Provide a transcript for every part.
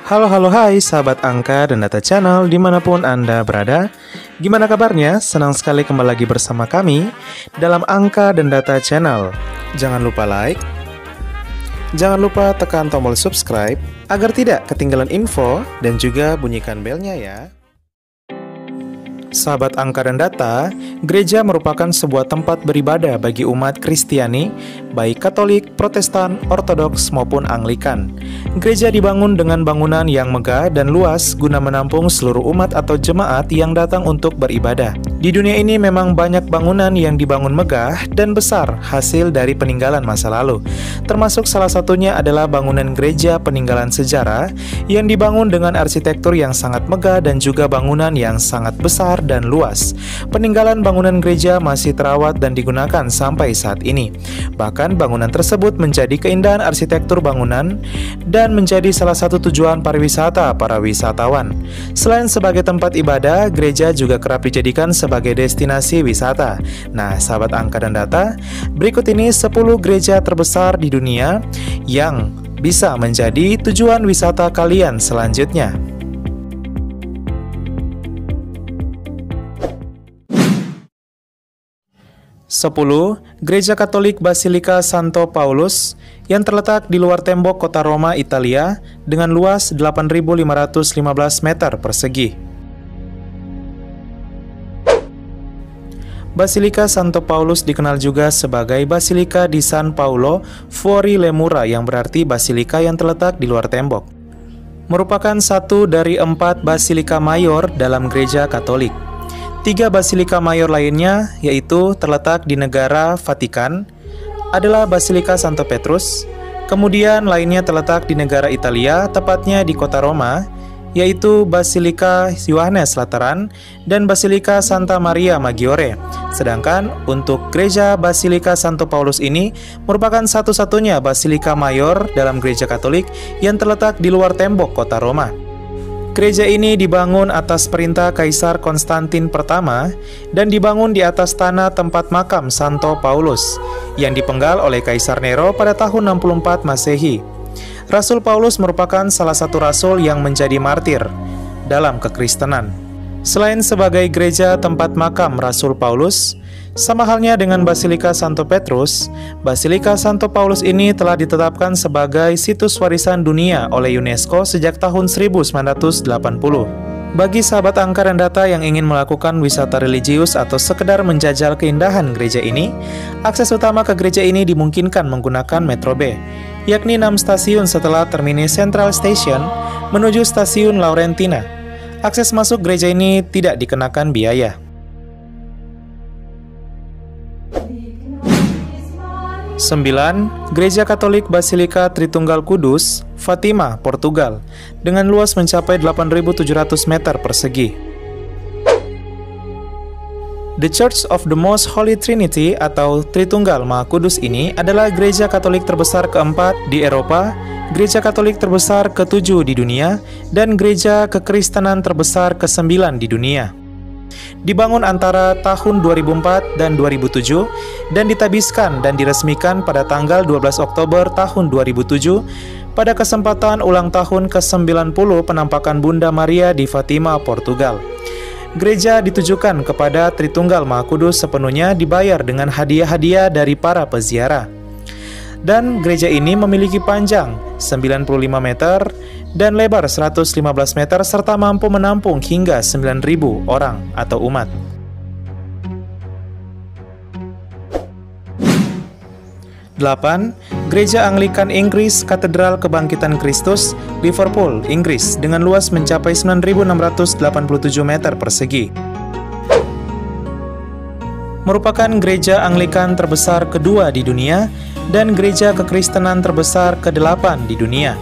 Halo hai sahabat angka dan data channel dimanapun Anda berada. Gimana kabarnya? Senang sekali kembali lagi bersama kami dalam angka dan data channel. Jangan lupa like, jangan lupa tekan tombol subscribe agar tidak ketinggalan info dan juga bunyikan belnya ya. Sahabat angka dan data, gereja merupakan sebuah tempat beribadah bagi umat Kristiani, baik Katolik, Protestan, Ortodoks maupun Anglikan. Gereja dibangun dengan bangunan yang megah dan luas guna menampung seluruh umat atau jemaat yang datang untuk beribadah. Di dunia ini memang banyak bangunan yang dibangun megah dan besar hasil dari peninggalan masa lalu. Termasuk salah satunya adalah bangunan gereja peninggalan sejarah yang dibangun dengan arsitektur yang sangat megah dan juga bangunan yang sangat besar dan luas. Peninggalan bangunan gereja masih terawat dan digunakan sampai saat ini. Bahkan bangunan tersebut menjadi keindahan arsitektur bangunan dan menjadi salah satu tujuan pariwisata para wisatawan. Selain sebagai tempat ibadah, gereja juga kerap dijadikan sebagai destinasi wisata. Nah, sahabat angka dan data, berikut ini 10 gereja terbesar di dunia yang bisa menjadi tujuan wisata kalian selanjutnya. 10. Gereja Katolik Basilika Santo Paulus yang terletak di luar tembok kota Roma, Italia dengan luas 8.515 meter persegi. Basilika Santo Paulus dikenal juga sebagai Basilika di San Paolo Fuori le Mura yang berarti basilika yang terletak di luar tembok. Merupakan satu dari 4 basilika mayor dalam gereja Katolik. 3 basilika mayor lainnya, yaitu terletak di negara Vatikan, adalah Basilika Santo Petrus, kemudian lainnya terletak di negara Italia, tepatnya di kota Roma, yaitu Basilika Yohanes Lateran dan Basilika Santa Maria Maggiore. Sedangkan untuk gereja Basilika Santo Paulus ini merupakan satu-satunya basilika mayor dalam gereja Katolik yang terletak di luar tembok kota Roma. Gereja ini dibangun atas perintah Kaisar Konstantin pertama dan dibangun di atas tanah tempat makam Santo Paulus yang dipenggal oleh Kaisar Nero pada tahun 64 Masehi. Rasul Paulus merupakan salah satu rasul yang menjadi martir dalam kekristenan. Selain sebagai gereja tempat makam Rasul Paulus, sama halnya dengan Basilika Santo Petrus, Basilika Santo Paulus ini telah ditetapkan sebagai situs warisan dunia oleh UNESCO sejak tahun 1980. Bagi sahabat angka dan data yang ingin melakukan wisata religius atau sekedar menjajal keindahan gereja ini, akses utama ke gereja ini dimungkinkan menggunakan Metro B, yakni 6 stasiun setelah Termini Central Station menuju stasiun Laurentina. Akses masuk gereja ini tidak dikenakan biaya. 9. Gereja Katolik Basilika Tritunggal Kudus, Fatima, Portugal, dengan luas mencapai 8.700 meter persegi. The Church of the Most Holy Trinity atau Tritunggal Maha Kudus ini adalah gereja Katolik terbesar keempat di Eropa, gereja Katolik terbesar ke-7 di dunia, dan gereja kekristenan terbesar ke-9 di dunia. Dibangun antara tahun 2004 dan 2007 dan ditabiskan dan diresmikan pada tanggal 12 Oktober tahun 2007 pada kesempatan ulang tahun ke-90 penampakan Bunda Maria di Fatima, Portugal. Gereja ditujukan kepada Tritunggal Maha Kudus sepenuhnya dibayar dengan hadiah-hadiah dari para peziarah. Dan gereja ini memiliki panjang 95 meter dan lebar 115 meter serta mampu menampung hingga 9.000 orang atau umat. 8. Gereja Anglikan Inggris Katedral Kebangkitan Kristus, Liverpool, Inggris, dengan luas mencapai 9.687 meter persegi. Merupakan gereja Anglikan terbesar kedua di dunia dan gereja kekristenan terbesar ke-8 di dunia.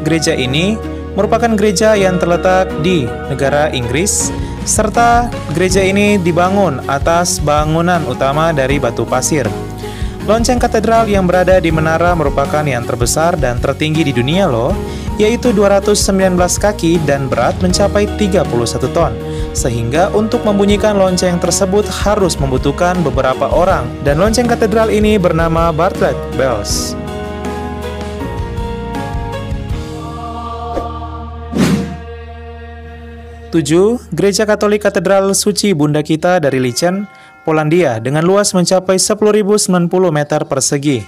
Gereja ini merupakan gereja yang terletak di negara Inggris, serta gereja ini dibangun atas bangunan utama dari batu pasir. Lonceng katedral yang berada di menara merupakan yang terbesar dan tertinggi di dunia loh, yaitu 219 kaki dan berat mencapai 31 ton. Sehingga untuk membunyikan lonceng tersebut harus membutuhkan beberapa orang, dan lonceng katedral ini bernama Bartlett Bells. 7. Gereja Katolik Katedral Suci Bunda Kita dari Licen, Polandia dengan luas mencapai 10.090 meter persegi.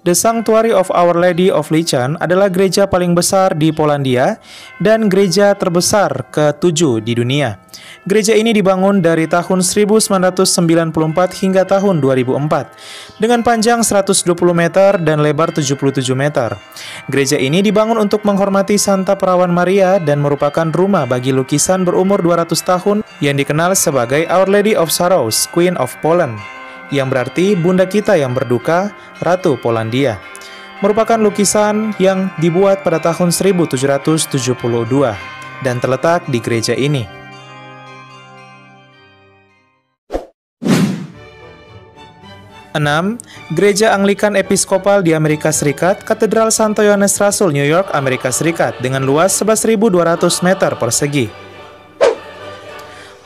The Sanctuary of Our Lady of Licen adalah gereja paling besar di Polandia dan gereja terbesar ke-7 di dunia. Gereja ini dibangun dari tahun 1994 hingga tahun 2004 dengan panjang 120 meter dan lebar 77 meter. Gereja ini dibangun untuk menghormati Santa Perawan Maria dan merupakan rumah bagi lukisan berumur 200 tahun yang dikenal sebagai Our Lady of Sorrows, Queen of Poland, yang berarti Bunda Kita yang berduka, Ratu Polandia. Merupakan lukisan yang dibuat pada tahun 1772 dan terletak di gereja ini. 6. Gereja Anglikan Episkopal di Amerika Serikat, Katedral Santo Yohanes Rasul, New York, Amerika Serikat, dengan luas 11.200 meter persegi.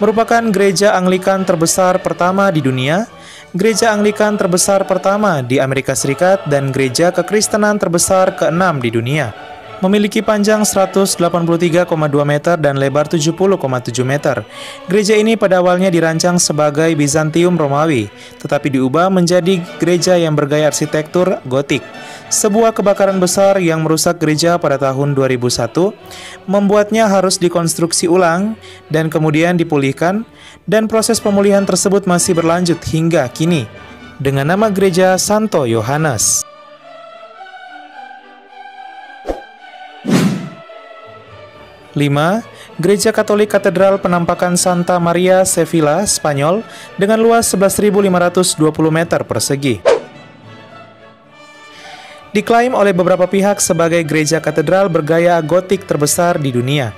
Merupakan gereja Anglikan terbesar pertama di dunia, gereja Anglikan terbesar pertama di Amerika Serikat, dan gereja kekristenan terbesar ke-6 di dunia. Memiliki panjang 183,2 meter dan lebar 70,7 meter. Gereja ini pada awalnya dirancang sebagai Bizantium Romawi, tetapi diubah menjadi gereja yang bergaya arsitektur gotik. Sebuah kebakaran besar yang merusak gereja pada tahun 2001 membuatnya harus dikonstruksi ulang dan kemudian dipulihkan, dan proses pemulihan tersebut masih berlanjut hingga kini dengan nama Gereja Santo Yohanes. 5. Gereja Katolik Katedral Penampakan Santa Maria Sevilla, Spanyol, dengan luas 11.520 meter persegi. Diklaim oleh beberapa pihak sebagai gereja katedral bergaya gotik terbesar di dunia.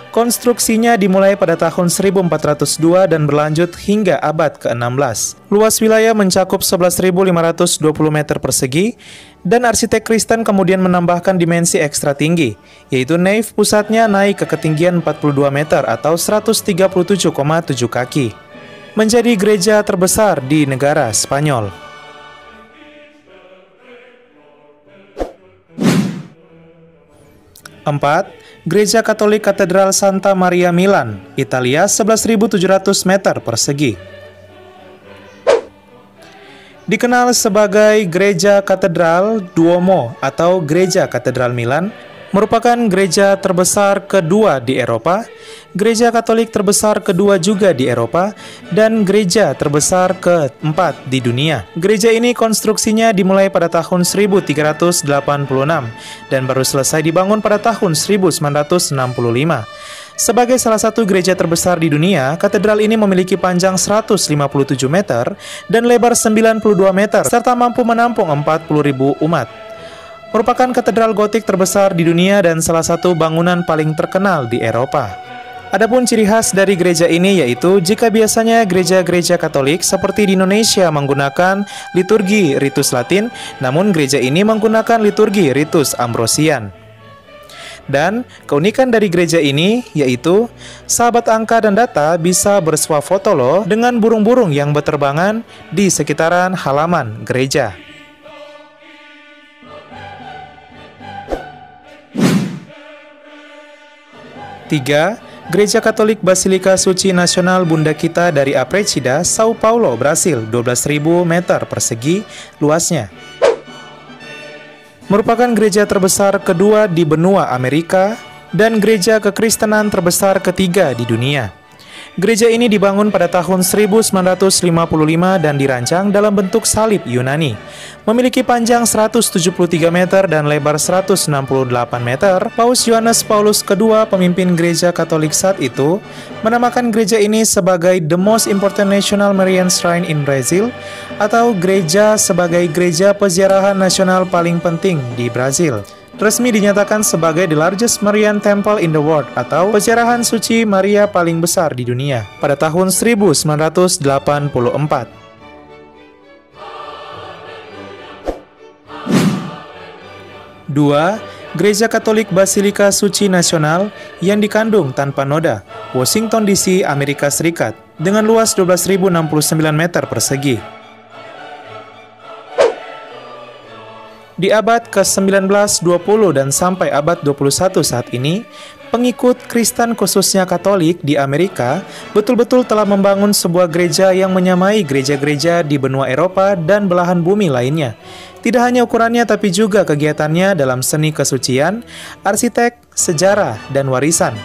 Konstruksinya dimulai pada tahun 1402 dan berlanjut hingga abad ke-16. Luas wilayah mencakup 11.520 meter persegi, dan arsitek Kristen kemudian menambahkan dimensi ekstra tinggi, yaitu nave pusatnya naik ke ketinggian 42 meter atau 137,7 kaki. Menjadi gereja terbesar di negara Spanyol. 4. Gereja Katolik Katedral Santa Maria Milan, Italia, 11.700 meter persegi. Dikenal sebagai Gereja Katedral Duomo atau Gereja Katedral Milan, merupakan gereja terbesar kedua di Eropa, gereja Katolik terbesar kedua juga di Eropa, dan gereja terbesar keempat di dunia. Gereja ini konstruksinya dimulai pada tahun 1386 dan baru selesai dibangun pada tahun 1965. Sebagai salah satu gereja terbesar di dunia, katedral ini memiliki panjang 157 meter dan lebar 92 meter serta mampu menampung 40.000 umat. Merupakan katedral gotik terbesar di dunia dan salah satu bangunan paling terkenal di Eropa. Adapun ciri khas dari gereja ini yaitu jika biasanya gereja-gereja Katolik seperti di Indonesia menggunakan liturgi ritus Latin, namun gereja ini menggunakan liturgi ritus Ambrosian. Dan keunikan dari gereja ini yaitu sahabat angka dan data bisa bersuah foto loh dengan burung-burung yang berterbangan di sekitaran halaman gereja. 3. Gereja Katolik Basilika Suci Nasional Bunda Kita dari Aparecida, Sao Paulo, Brasil, 12.000 meter persegi luasnya. Merupakan gereja terbesar kedua di benua Amerika dan gereja kekristenan terbesar ketiga di dunia. Gereja ini dibangun pada tahun 1955 dan dirancang dalam bentuk salib Yunani. Memiliki panjang 173 meter dan lebar 168 meter. Paus Yohanes Paulus II, pemimpin gereja Katolik saat itu, menamakan gereja ini sebagai The Most Important National Marian Shrine in Brazil, atau gereja sebagai gereja peziarahan nasional paling penting di Brazil. Resmi dinyatakan sebagai the largest Marian temple in the world, atau peziarahan suci Maria paling besar di dunia pada tahun 1984. 2. Gereja Katolik Basilika Suci Nasional yang dikandung tanpa noda, Washington DC, Amerika Serikat, dengan luas 12.069 meter persegi. Di abad ke-19, 20, dan sampai abad 21 saat ini, pengikut Kristen khususnya Katolik di Amerika betul-betul telah membangun sebuah gereja yang menyamai gereja-gereja di benua Eropa dan belahan bumi lainnya. Tidak hanya ukurannya tapi juga kegiatannya dalam seni kesucian, arsitek, sejarah, dan warisan.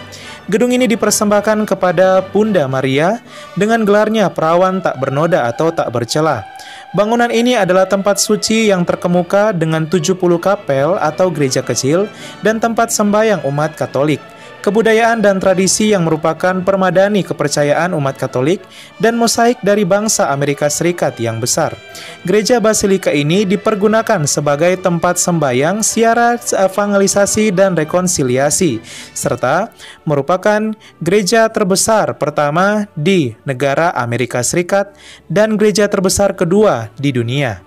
Gedung ini dipersembahkan kepada Bunda Maria dengan gelarnya perawan tak bernoda atau tak bercela. Bangunan ini adalah tempat suci yang terkemuka dengan 70 kapel atau gereja kecil dan tempat sembahyang umat Katolik. Kebudayaan dan tradisi yang merupakan permadani kepercayaan umat Katolik dan mosaik dari bangsa Amerika Serikat yang besar. Gereja Basilika ini dipergunakan sebagai tempat sembahyang, siaran, evangelisasi, dan rekonsiliasi, serta merupakan gereja terbesar pertama di negara Amerika Serikat dan gereja terbesar kedua di dunia.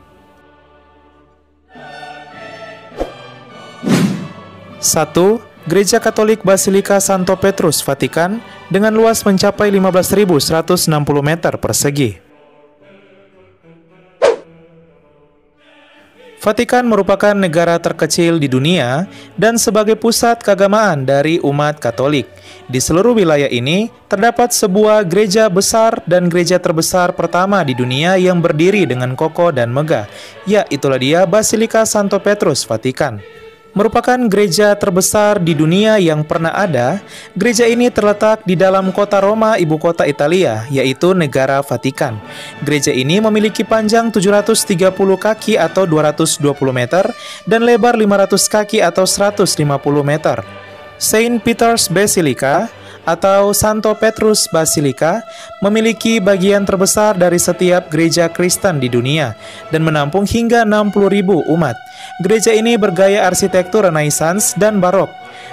1. Gereja Katolik Basilika Santo Petrus, Vatikan, dengan luas mencapai 15.160 meter persegi. Vatikan merupakan negara terkecil di dunia dan sebagai pusat keagamaan dari umat Katolik. Di seluruh wilayah ini terdapat sebuah gereja besar dan gereja terbesar pertama di dunia yang berdiri dengan kokoh dan megah. Ya, itulah dia Basilika Santo Petrus, Vatikan. Merupakan gereja terbesar di dunia yang pernah ada. Gereja ini terletak di dalam kota Roma, ibu kota Italia, yaitu negara Vatikan. Gereja ini memiliki panjang 730 kaki atau 220 meter dan lebar 500 kaki atau 150 meter. Saint Peter's Basilica atau Santo Petrus Basilica memiliki bagian terbesar dari setiap gereja Kristen di dunia dan menampung hingga 60.000 umat. Gereja ini bergaya arsitektur Renaissance dan Barok.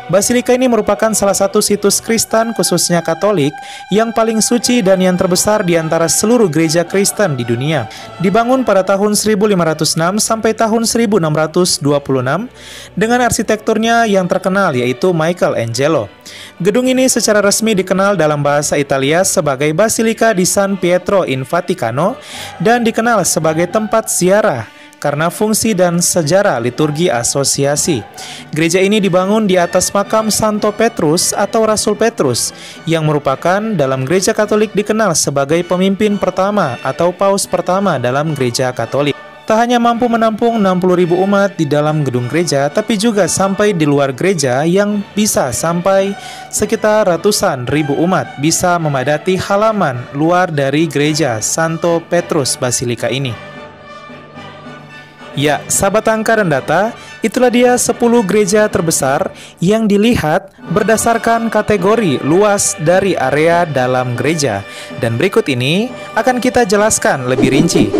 Basilika ini merupakan salah satu situs Kristen khususnya Katolik yang paling suci dan yang terbesar di antara seluruh gereja Kristen di dunia. Dibangun pada tahun 1506 sampai tahun 1626 dengan arsitekturnya yang terkenal yaitu Michelangelo. Gedung ini secara resmi dikenal dalam bahasa Italia sebagai Basilica di San Pietro in Vaticano dan dikenal sebagai tempat ziarah karena fungsi dan sejarah liturgi asosiasi. Gereja ini dibangun di atas makam Santo Petrus atau Rasul Petrus, yang merupakan dalam gereja Katolik dikenal sebagai pemimpin pertama atau paus pertama dalam gereja Katolik. Tak hanya mampu menampung 60.000 umat di dalam gedung gereja, tapi juga sampai di luar gereja yang bisa sampai sekitar ratusan ribu umat bisa memadati halaman luar dari gereja Santo Petrus Basilika ini. Ya, sahabat angka dan data, itulah dia 10 gereja terbesar yang dilihat berdasarkan kategori luas dari area dalam gereja. Dan berikut ini akan kita jelaskan lebih rinci.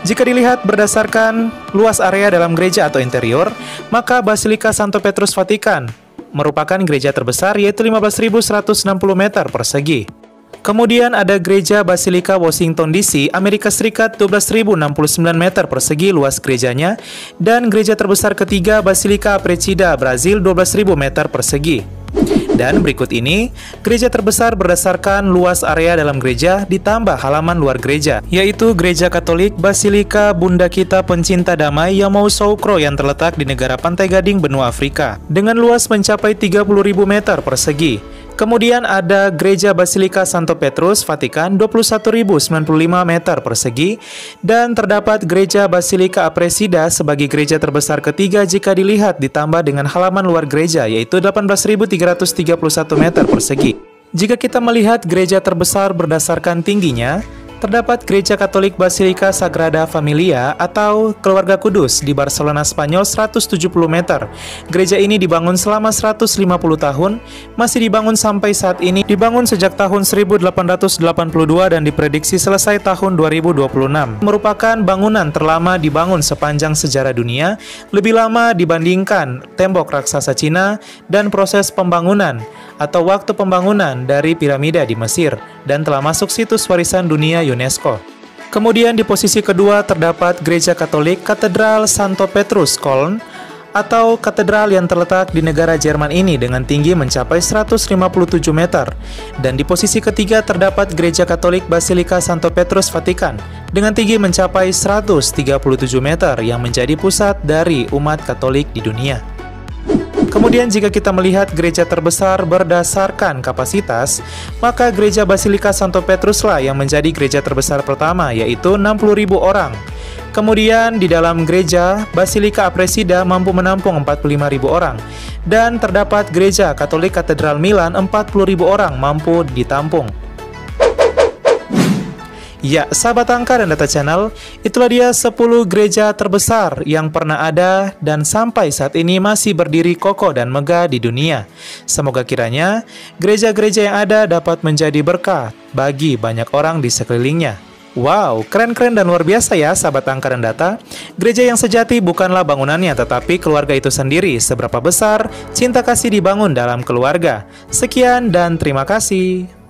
Jika dilihat berdasarkan luas area dalam gereja atau interior, maka Basilika Santo Petrus Vatikan merupakan gereja terbesar yaitu 15.160 meter persegi. Kemudian ada gereja Basilika Washington DC, Amerika Serikat 12.069 meter persegi luas gerejanya, dan gereja terbesar ketiga Basilika Aparecida, Brazil 12.000 meter persegi. Dan berikut ini gereja terbesar berdasarkan luas area dalam gereja ditambah halaman luar gereja, yaitu Gereja Katolik Basilika Bunda Kita Pencinta Damai Yamoussoukro yang terletak di negara Pantai Gading, benua Afrika, dengan luas mencapai 30.000 meter persegi. Kemudian ada Gereja Basilika Santo Petrus Vatikan 21.095 meter persegi, dan terdapat Gereja Basilika Aparecida sebagai gereja terbesar ketiga jika dilihat ditambah dengan halaman luar gereja yaitu 18.331 meter persegi. Jika kita melihat gereja terbesar berdasarkan tingginya, terdapat Gereja Katolik Basilika Sagrada Familia atau Keluarga Kudus di Barcelona, Spanyol 170 meter. Gereja ini dibangun selama 150 tahun, masih dibangun sampai saat ini, dibangun sejak tahun 1882 dan diprediksi selesai tahun 2026. Merupakan bangunan terlama dibangun sepanjang sejarah dunia, lebih lama dibandingkan tembok raksasa Cina dan proses pembangunan atau waktu pembangunan dari piramida di Mesir, dan telah masuk situs warisan dunia UNESCO. Kemudian di posisi kedua terdapat Gereja Katolik Katedral Santo Petrus Köln atau katedral yang terletak di negara Jerman ini dengan tinggi mencapai 157 meter. Dan di posisi ketiga terdapat Gereja Katolik Basilika Santo Petrus Vatikan dengan tinggi mencapai 137 meter yang menjadi pusat dari umat Katolik di dunia. Kemudian jika kita melihat gereja terbesar berdasarkan kapasitas, maka Gereja Basilika Santo Petrus lah yang menjadi gereja terbesar pertama, yaitu 60.000 orang. Kemudian di dalam gereja Basilika Apresida mampu menampung 45.000 orang. Dan terdapat Gereja Katolik Katedral Milan 40.000 orang mampu ditampung. Ya, sahabat angka dan data channel, itulah dia 10 gereja terbesar yang pernah ada dan sampai saat ini masih berdiri kokoh dan megah di dunia. Semoga kiranya gereja-gereja yang ada dapat menjadi berkah bagi banyak orang di sekelilingnya. Wow, keren-keren dan luar biasa ya sahabat angka dan data. Gereja yang sejati bukanlah bangunannya, tetapi keluarga itu sendiri. Seberapa besar cinta kasih dibangun dalam keluarga. Sekian dan terima kasih.